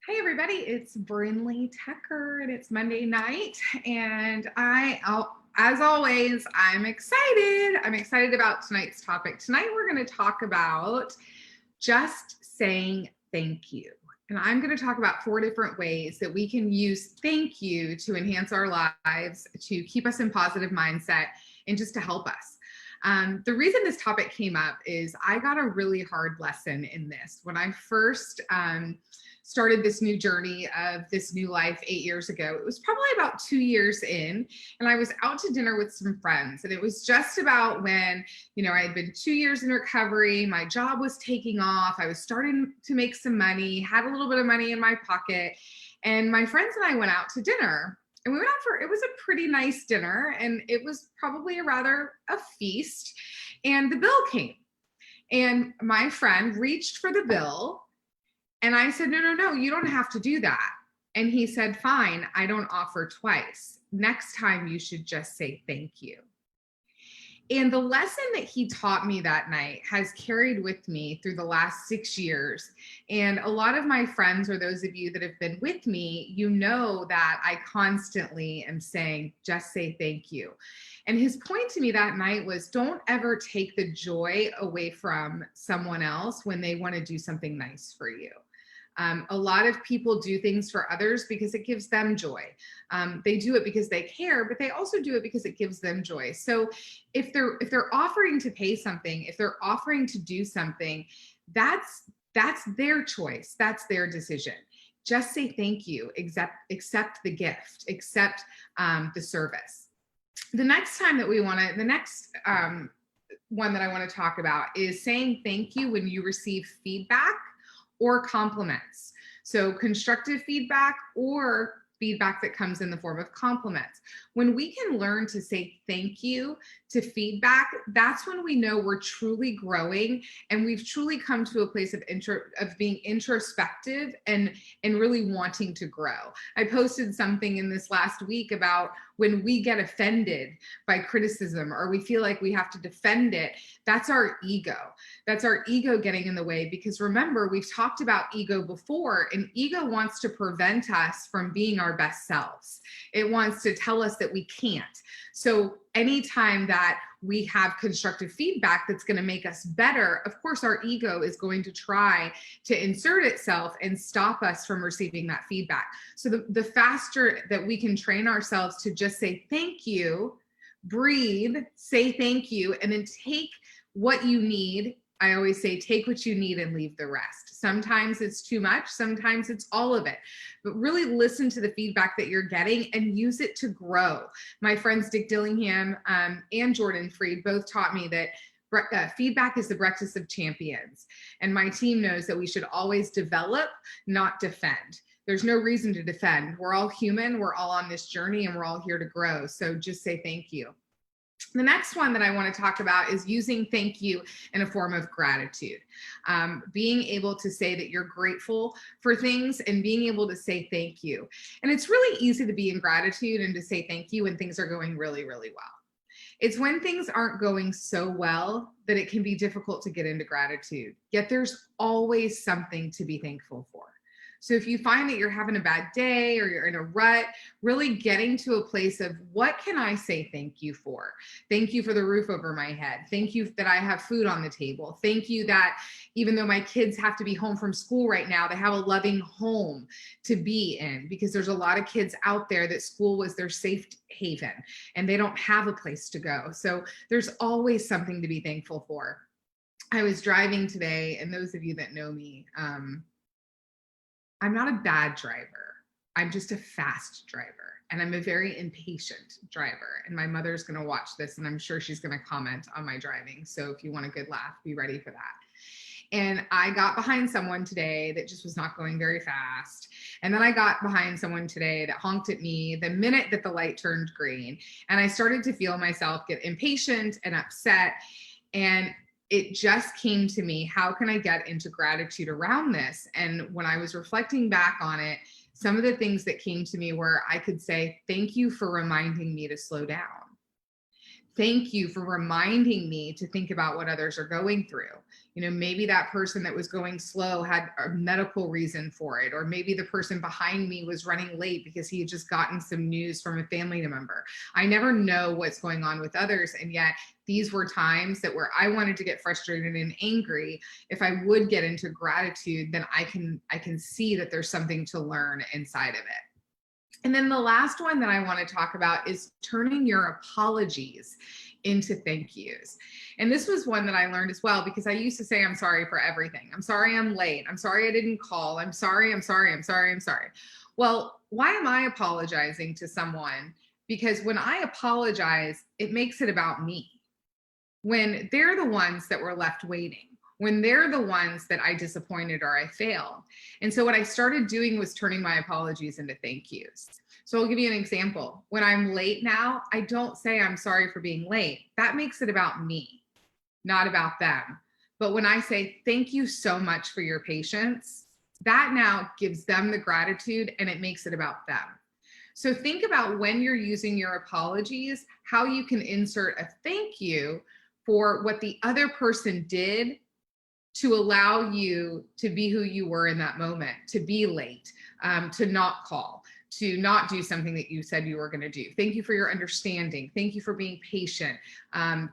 Hey everybody, it's Brindley Tucker and it's Monday night and as always, I'm excited. I'm excited about tonight's topic. Tonight we're going to talk about just saying thank you. And I'm going to talk about 4 different ways that we can use thank you to enhance our lives, to keep us in positive mindset, and just to help us. The reason this topic came up is I got a really hard lesson in this. When I first started this new journey of this new life 8 years ago, it was probably about 2 years in, and I was out to dinner with some friends. And it was just about when, I had been 2 years in recovery, my job was taking off, I was starting to make some money, had a little bit of money in my pocket, and my friends and I went out to dinner. And we went out it was a pretty nice dinner, and it was probably a feast. And the bill came. And my friend reached for the bill. And I said, no, you don't have to do that. And he said, fine, I don't offer twice. Next time you should just say thank you. And the lesson that he taught me that night has carried with me through the last 6 years. And a lot of my friends, or those of you that have been with me, you know that I constantly am saying, just say thank you. And his point to me that night was, don't ever take the joy away from someone else when they want to do something nice for you. A lot of people do things for others because it gives them joy. They do it because they care, but they also do it because it gives them joy. So if they're offering to pay something, if they're offering to do something, that's their choice. That's their decision. Just say thank you. Accept the gift. Accept the service. The next one that I want to talk about is saying thank you when you receive feedback or compliments. So constructive feedback or feedback that comes in the form of compliments. When we can learn to say thank you to feedback, that's when we know we're truly growing and we've truly come to a place of being introspective and really wanting to grow. I posted something in this last week about when we get offended by criticism or we feel like we have to defend it, that's our ego. That's our ego getting in the way, because remember, we've talked about ego before, and ego wants to prevent us from being our best selves. It wants to tell us that we can't. So anytime that we have constructive feedback that's going to make us better, of course, our ego is going to try to insert itself and stop us from receiving that feedback. So the faster that we can train ourselves to just say thank you, breathe, say thank you, and then take what you need. I always say, take what you need and leave the rest. Sometimes it's too much, sometimes it's all of it. But really listen to the feedback that you're getting and use it to grow. My friends Dick Dillingham and Jordan Freed both taught me that feedback is the breakfast of champions. And my team knows that we should always develop, not defend. There's no reason to defend. We're all human, we're all on this journey, and we're all here to grow. So just say thank you. The next one that I want to talk about is using thank you in a form of gratitude. Being able to say that you're grateful for things and being able to say thank you. And it's really easy to be in gratitude and to say thank you when things are going really, really well. It's when things aren't going so well that it can be difficult to get into gratitude. Yet there's always something to be thankful for. So if you find that you're having a bad day or you're in a rut, really getting to a place of, what can I say thank you for? Thank you for the roof over my head. Thank you that I have food on the table. Thank you that even though my kids have to be home from school right now, they have a loving home to be in, because there's a lot of kids out there that school was their safe haven and they don't have a place to go. So there's always something to be thankful for. I was driving today, and those of you that know me, I'm not a bad driver. I'm just a fast driver, and I'm a very impatient driver. And my mother's going to watch this, and I'm sure she's going to comment on my driving. So if you want a good laugh, be ready for that. And I got behind someone today that just was not going very fast. And then I got behind someone today that honked at me the minute that the light turned green. And I started to feel myself get impatient and upset. And it just came to me, how can I get into gratitude around this? And when I was reflecting back on it, some of the things that came to me were, I could say, thank you for reminding me to slow down. Thank you for reminding me to think about what others are going through. Maybe that person that was going slow had a medical reason for it, or maybe the person behind me was running late because he had just gotten some news from a family member. I never know what's going on with others. And yet these were times that where I wanted to get frustrated and angry. If I would get into gratitude, then I can see that there's something to learn inside of it. And then the last one that I want to talk about is turning your apologies into thank yous. And this was one that I learned as well, because I used to say, I'm sorry for everything. I'm sorry I'm late. I'm sorry I didn't call. I'm sorry, I'm sorry, I'm sorry, I'm sorry. Well, why am I apologizing to someone? Because when I apologize, it makes it about me. When they're the ones that were left waiting, when they're the ones that I disappointed or I failed. And so what I started doing was turning my apologies into thank yous. So I'll give you an example. When I'm late now, I don't say I'm sorry for being late. That makes it about me, not about them. But when I say thank you so much for your patience, that now gives them the gratitude and it makes it about them. So think about when you're using your apologies, how you can insert a thank you for what the other person did to allow you to be who you were in that moment, to be late, to not call, to not do something that you said you were going to do. Thank you for your understanding. Thank you for being patient.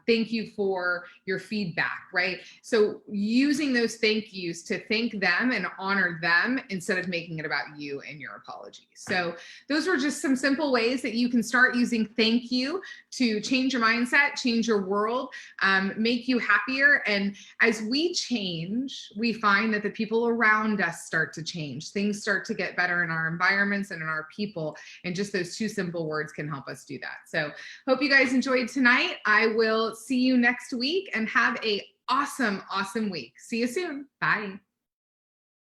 Thank you for your feedback, right? So using those thank yous to thank them and honor them instead of making it about you and your apologies. So those were just some simple ways that you can start using thank you to change your mindset, change your world, make you happier. And as we change, we find that the people around us start to change. Things start to get better in our environments and in our people. And just those two simple words can help us do that. So hope you guys enjoyed tonight. I will see you next week and have a awesome week. See you soon. Bye.